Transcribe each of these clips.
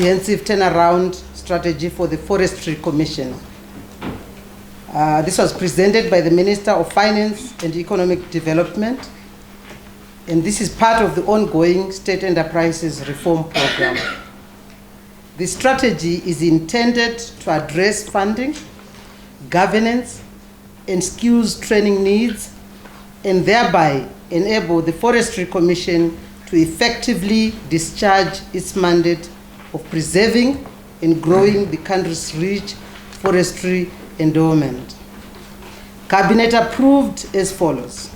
comprehensive turnaround strategy for the Forestry Commission. This was presented by the Minister of Finance and Economic Development, and this is part of the ongoing State Enterprises Reform Program. The strategy is intended to address funding, governance, and skills training needs, and thereby enable the Forestry Commission to effectively discharge its mandate of preserving and growing the country's rich forestry endowment. Cabinet approved as follows: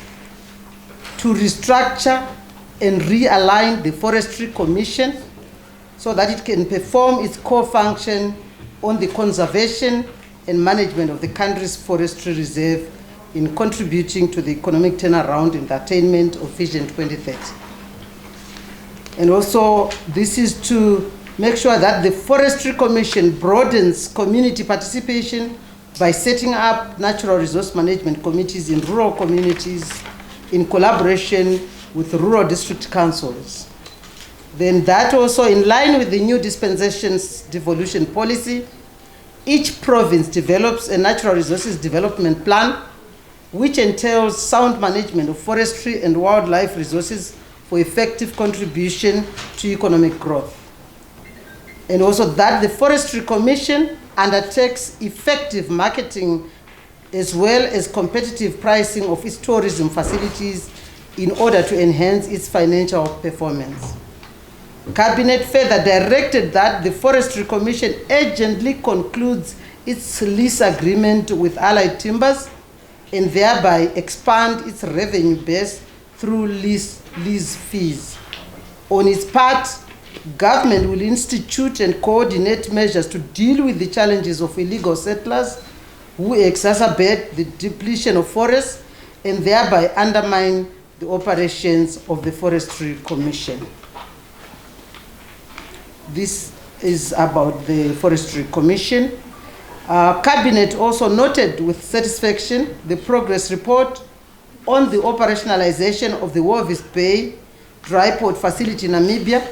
to restructure and realign the Forestry Commission so that it can perform its core function on the conservation and management of the country's forestry reserve in contributing to the economic turnaround and attainment of Vision 2030. And also, this is to make sure that the Forestry Commission broadens community participation by setting up natural resource management committees in rural communities in collaboration with rural district councils. Then that also, in line with the new dispensations devolution policy, each province develops a natural resources development plan which entails sound management of forestry and wildlife resources for effective contribution to economic growth. And also that the Forestry Commission undertakes effective marketing as well as competitive pricing of its tourism facilities in order to enhance its financial performance. Cabinet further directed that the Forestry Commission urgently concludes its lease agreement with Allied Timbers and thereby expand its revenue base through lease fees. On its part, government will institute and coordinate measures to deal with the challenges of illegal settlers who exacerbate the depletion of forests and thereby undermine the operations of the Forestry Commission. This is about the Forestry Commission. Cabinet also noted with satisfaction the progress report on the operationalization of the Walvis Bay dry port facility in Namibia,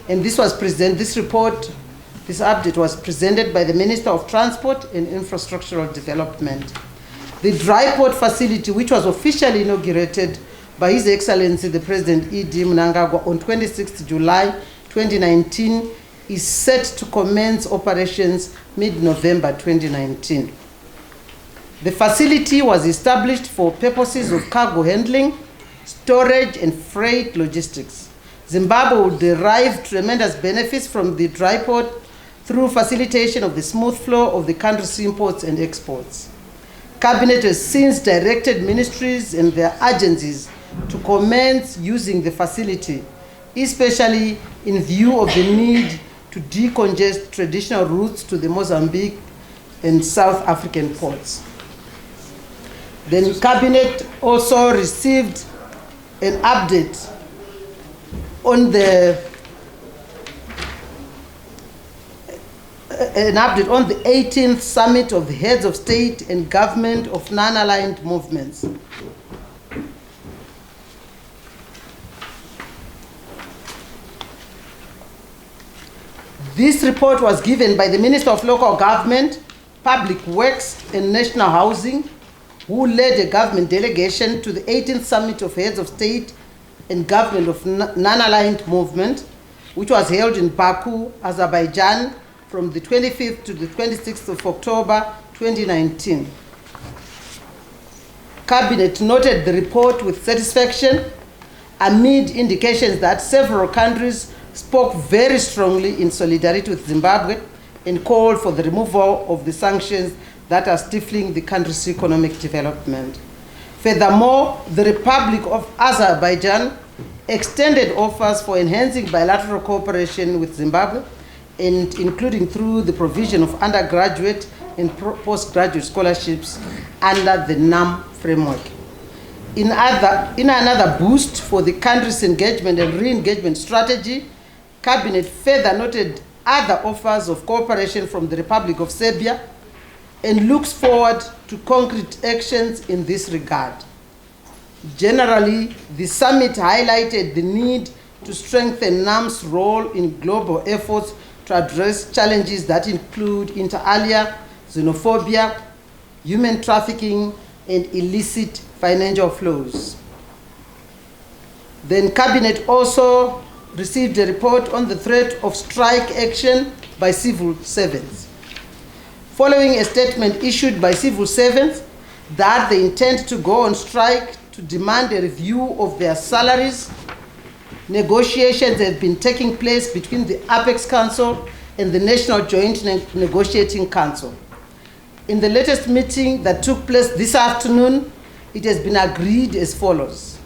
and this update was presented by the Minister of Transport and Infrastructural Development. The dry port facility, which was officially inaugurated by His Excellency the President E.D. Mnangagwa on 26 July 2019, is set to commence operations mid-November 2019. The facility was established for purposes of cargo handling, storage, and freight logistics. Zimbabwe will derive tremendous benefits from the dry port through facilitation of the smooth flow of the country's imports and exports. Cabinet has since directed ministries and their agencies to commence using the facility, especially in view of the need to decongest traditional routes to the Mozambique and South African ports. Then Cabinet also received an update on the 18th Summit of the Heads of State and Government of Non-Aligned Movements. This report was given by the Minister of Local Government, Public Works and National Housing, who led a government delegation to the 18th Summit of Heads of State and Government of Non-Aligned Movement, which was held in Baku, Azerbaijan, from the 25th to the 26th of October 2019. Cabinet noted the report with satisfaction amid indications that several countries spoke very strongly in solidarity with Zimbabwe and called for the removal of the sanctions that are stifling the country's economic development. Furthermore, the Republic of Azerbaijan extended offers for enhancing bilateral cooperation with Zimbabwe, and including through the provision of undergraduate and postgraduate scholarships under the NAM framework. In another boost for the country's engagement and re-engagement strategy, Cabinet further noted other offers of cooperation from the Republic of Serbia and looks forward to concrete actions in this regard. Generally, the summit highlighted the need to strengthen NAM's role in global efforts to address challenges that include inter alia, xenophobia, human trafficking, and illicit financial flows. Then Cabinet also received a report on the threat of strike action by civil servants. Following a statement issued by civil servants that they intend to go on strike to demand a review of their salaries, negotiations have been taking place between the Apex Council and the National Joint Negotiating Council. In the latest meeting that took place this afternoon, it has been agreed as follows.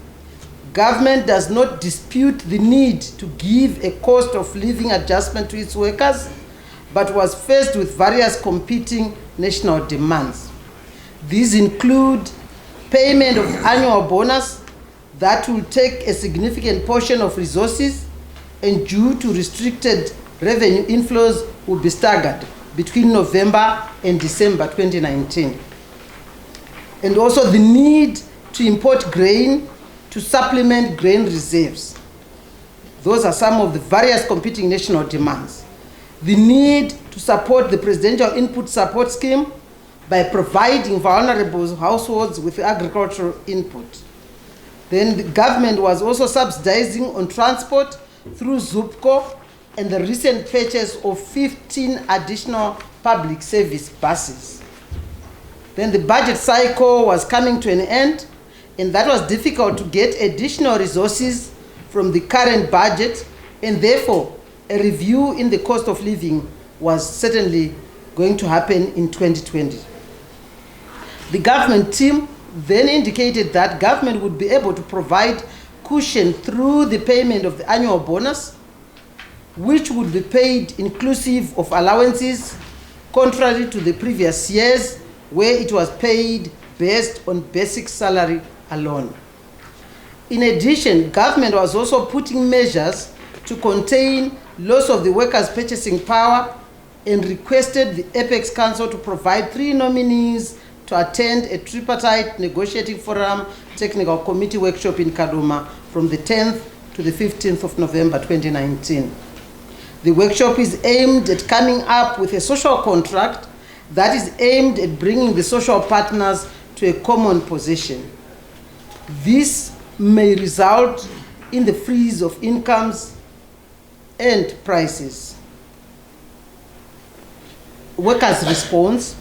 Government does not dispute the need to give a cost of living adjustment to its workers, but was faced with various competing national demands. These include payment of annual bonus that will take a significant portion of resources and due to restricted revenue inflows will be staggered between November and December 2019. And also the need to import grain to supplement grain reserves. Those are some of the various competing national demands. The need to support the Presidential Input Support Scheme by providing vulnerable households with agricultural input. Then the government was also subsidizing on transport through ZUPCO and the recent purchase of 15 additional public service buses. Then the budget cycle was coming to an end, and that was difficult to get additional resources from the current budget, and therefore a review in the cost of living was certainly going to happen in 2020. The government team then indicated that government would be able to provide cushion through the payment of the annual bonus, which would be paid inclusive of allowances, contrary to the previous years where it was paid based on basic salary alone. In addition, government was also putting measures to contain loss of the workers' purchasing power and requested the Apex Council to provide 3 nominees to attend a tripartite negotiating forum technical committee workshop in Kaduma from the 10th to the 15th of November 2019. The workshop is aimed at coming up with a social contract that is aimed at bringing the social partners to a common position. This may result in the freeze of incomes and prices. Workers' response.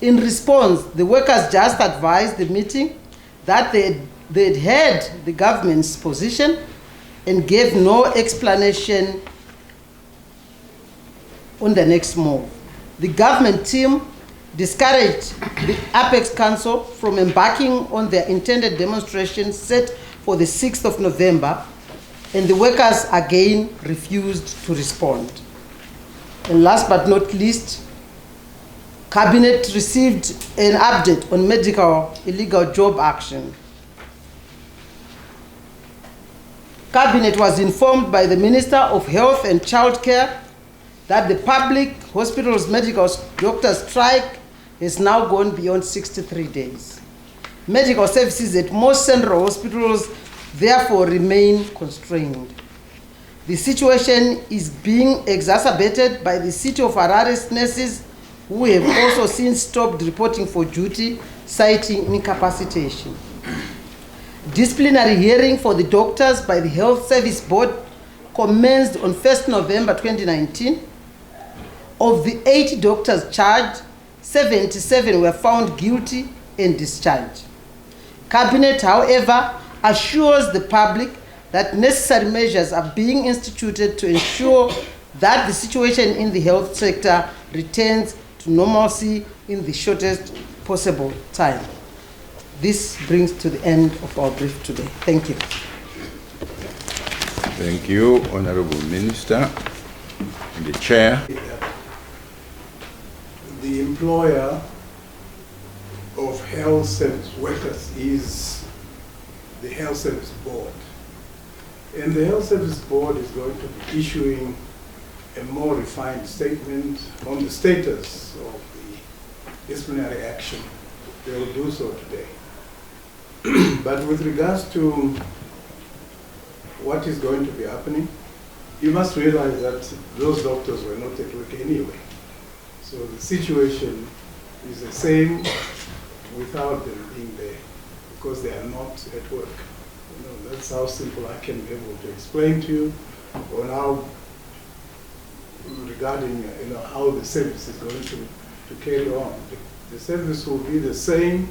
In response, the workers just advised the meeting that they'd heard the government's position and gave no explanation on the next move. The government team discouraged the Apex Council from embarking on their intended demonstration set for the 6th of November, and the workers again refused to respond. And last but not least, Cabinet received an update on medical illegal job action. Cabinet was informed by the Minister of Health and Childcare that the public hospitals medical doctors strike has now gone beyond 63 days. Medical services at most central hospitals therefore remain constrained. The situation is being exacerbated by the City of Harare's nurses who have also since stopped reporting for duty, citing incapacitation. Disciplinary hearing for the doctors by the Health Service Board commenced on 1st November 2019. Of the 80 doctors charged, 77 were found guilty and discharged. Cabinet, however, assures the public that necessary measures are being instituted to ensure that the situation in the health sector returns to normalcy in the shortest possible time. This brings to the end of our brief today. Thank you. Thank you, Honorable Minister and the Chair. The employer of health service workers is the Health Service Board. And the Health Service Board is going to be issuing a more refined statement on the status of the disciplinary action. They will do so today. But with regards to what is going to be happening, you must realize that those doctors were not at work anyway. So the situation is the same without them being there, because they are not at work. You know, that's how simple I can be able to explain to you on how, regarding how the service is going to carry on. The service will be the same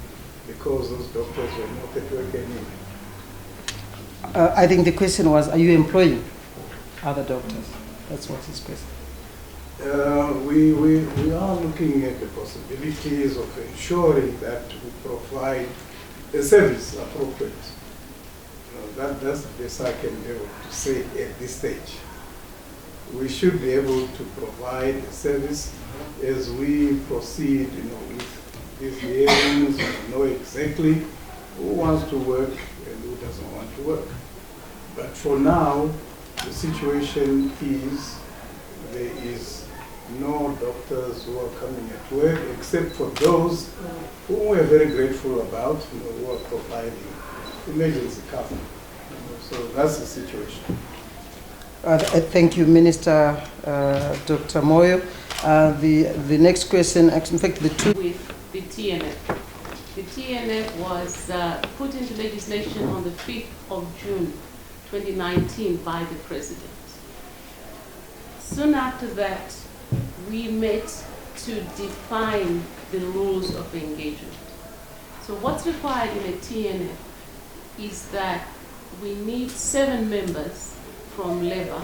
because those doctors were not at work anyway. I think the question was, are you employing other doctors? That's what his question. We are looking at the possibilities of ensuring that we provide a service appropriate. That's the best I can be able to say at this stage. We should be able to provide a service as we proceed, with these hearings, know exactly who wants to work and who doesn't want to work. But for now, the situation is there is no doctors who are coming at work except for those who we're very grateful about, who are providing emergency cover. So that's the situation. Thank you, Minister Dr. Moyo. The next question, in fact, the two. With the TNF. The TNF was put into legislation on the 5th of June 2019 by the President. Soon after that, we met to define the rules of engagement. So what's required in a TNF is that we need 7 members from labor,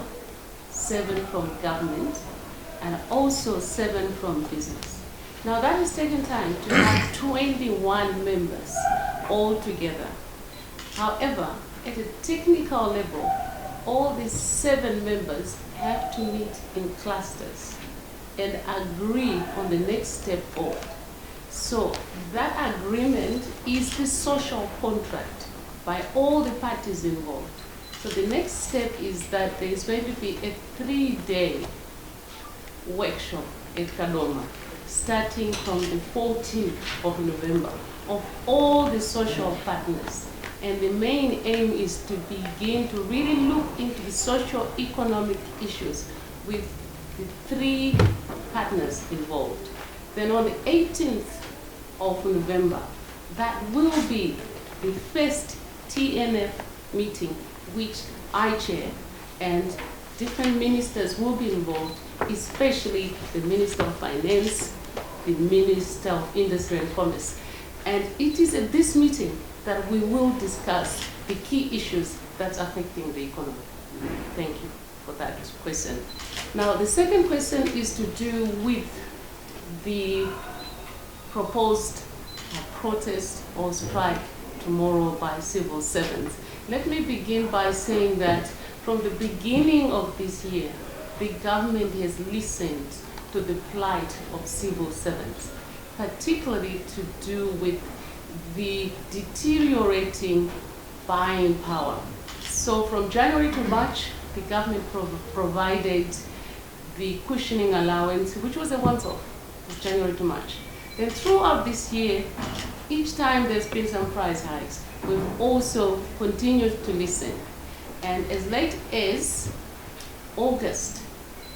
7 from government, and also 7 from business. Now that has taken time to have 21 members all together. However, at a technical level, all these 7 members have to meet in clusters and agree on the next step forward. So that agreement is the social contract by all the parties involved. So the next step is that there is going to be a 3-day workshop at Kadoma, starting from the 14th of November, of all the social partners. And the main aim is to begin to really look into the socio-economic issues with the 3 partners involved. Then on the 18th of November, that will be the first TNF meeting, which I chair, and different ministers will be involved, especially the Minister of Finance, the Minister of Industry and Commerce. And it is at this meeting that we will discuss the key issues that's affecting the economy. Thank you for that question. Now, the second question is to do with the proposed protest or strike tomorrow by civil servants. Let me begin by saying that from the beginning of this year, the government has listened to the plight of civil servants, particularly to do with the deteriorating buying power. So from January to March, the government provided the cushioning allowance, which was a once-off, January to March. Then throughout this year, each time there's been some price hikes, we've also continued to listen. And as late as August,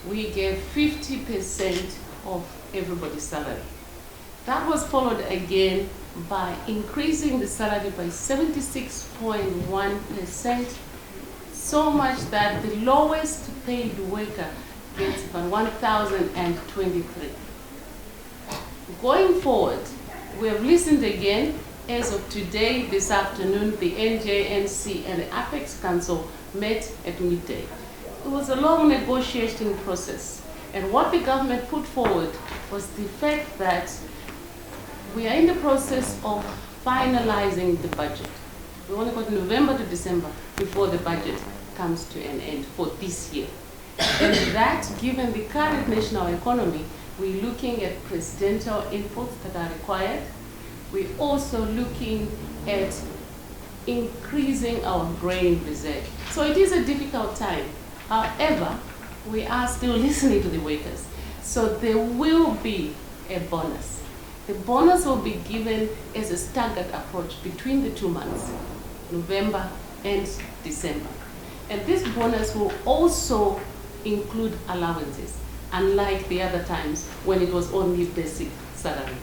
we gave 50% of everybody's salary. That was followed again by increasing the salary by 76.1%, so much that the lowest paid worker gets about 1,023. Going forward, we have listened again. As of today, this afternoon, the NJNC and the Apex Council met at midday. It was a long negotiating process, and what the government put forward was the fact that we are in the process of finalizing the budget. We only got November to December before the budget comes to an end for this year. And that, given the current national economy, we're looking at presidential inputs that are required. We're also looking at increasing our grain reserve. So it is a difficult time. However, we are still listening to the workers. So there will be a bonus. The bonus will be given as a staggered approach between the 2 months, November and December. And this bonus will also include allowances, unlike the other times when it was only basic salary.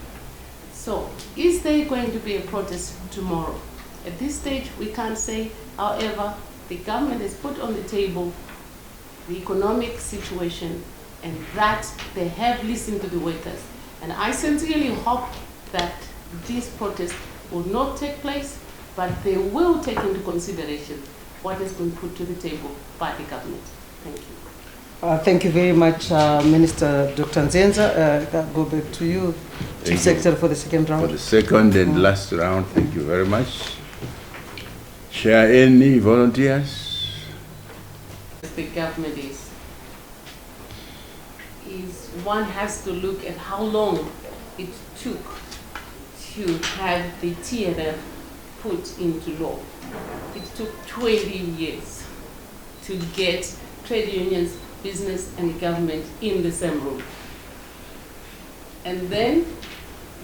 So, is there going to be a protest tomorrow? At this stage, we can't say. However, the government has put on the table the economic situation and that they have listened to the workers. And I sincerely hope that this protest will not take place, but they will take into consideration what has been put to the table by the government. Thank you. Thank you very much, Minister Dr. Nzenza. I'll go back to you, Chief Secretary, for the second round. For the second and last round, thank you very much. Chair, any volunteers? The government is one has to look at how long it took to have the TNF put into law. It took 20 years to get trade unions, business and government in the same room. And then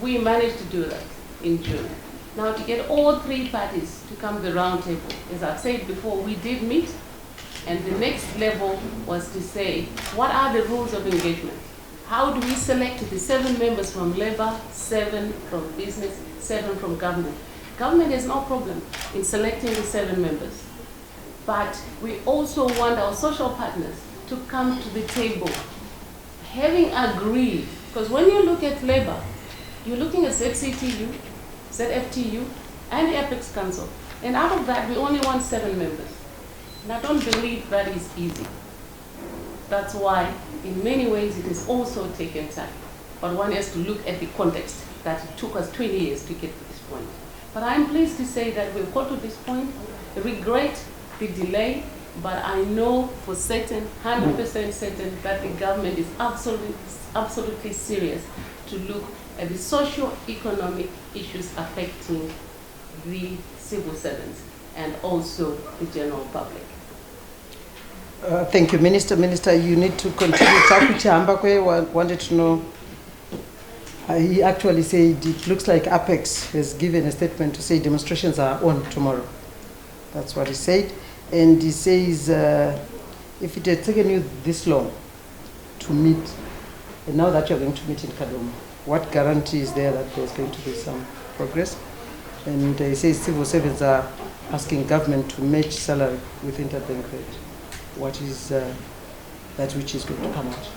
we managed to do that in June. Now to get all three parties to come to the round table, as I've said before, we did meet, and the next level was to say, what are the rules of engagement? How do we select the 7 members from labor, 7 from business, 7 from government? Government has no problem in selecting the 7 members, but we also want our social partners to come to the table, having agreed, because when you look at labor, you're looking at ZCTU, ZFTU, and the Apex Council, and out of that, we only want 7 members. And I don't believe that is easy. That's why, in many ways, it has also taken time. But one has to look at the context that it took us 20 years to get to this point. But I'm pleased to say that we've got to this point. I regret the delay, but I know for certain, 100% certain, that the government is absolutely serious to look at the socio-economic issues affecting the civil servants and also the general public. Thank you, Minister. Minister, you need to continue. Takuchi Ambakwe wanted to know, he actually said it looks like Apex has given a statement to say demonstrations are on tomorrow. That's what he said. And he says, if it had taken you this long to meet, and now that you're going to meet in Kadoma, what guarantee is there that there's going to be some progress? And he says civil servants are asking government to match salary with interbank rate. What is that which is going to come out?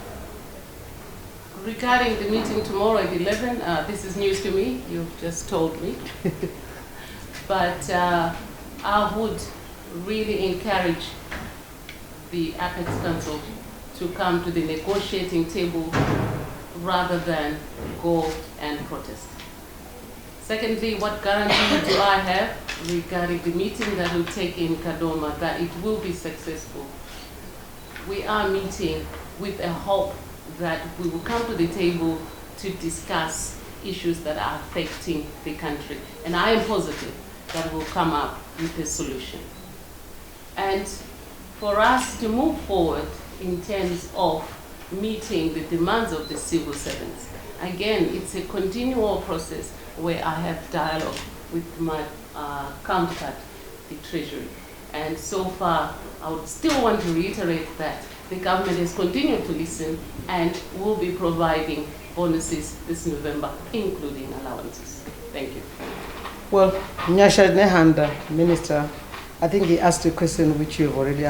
Regarding the meeting tomorrow at 11, this is news to me. You've just told me. But I would really encourage the Apex Council to come to the negotiating table rather than go and protest. Secondly, what guarantee do I have regarding the meeting that will take in Kadoma that it will be successful? We are meeting with a hope that we will come to the table to discuss issues that are affecting the country. And I am positive that we'll come up with a solution. And for us to move forward in terms of meeting the demands of the civil servants, again, it's a continual process where I have dialogue with my counterpart, the Treasury. And so far, I would still want to reiterate that the government has continued to listen and will be providing bonuses this November, including allowances. Thank you. Well, Nyasha Nehanda, Minister, I think he asked a question which you have already answered.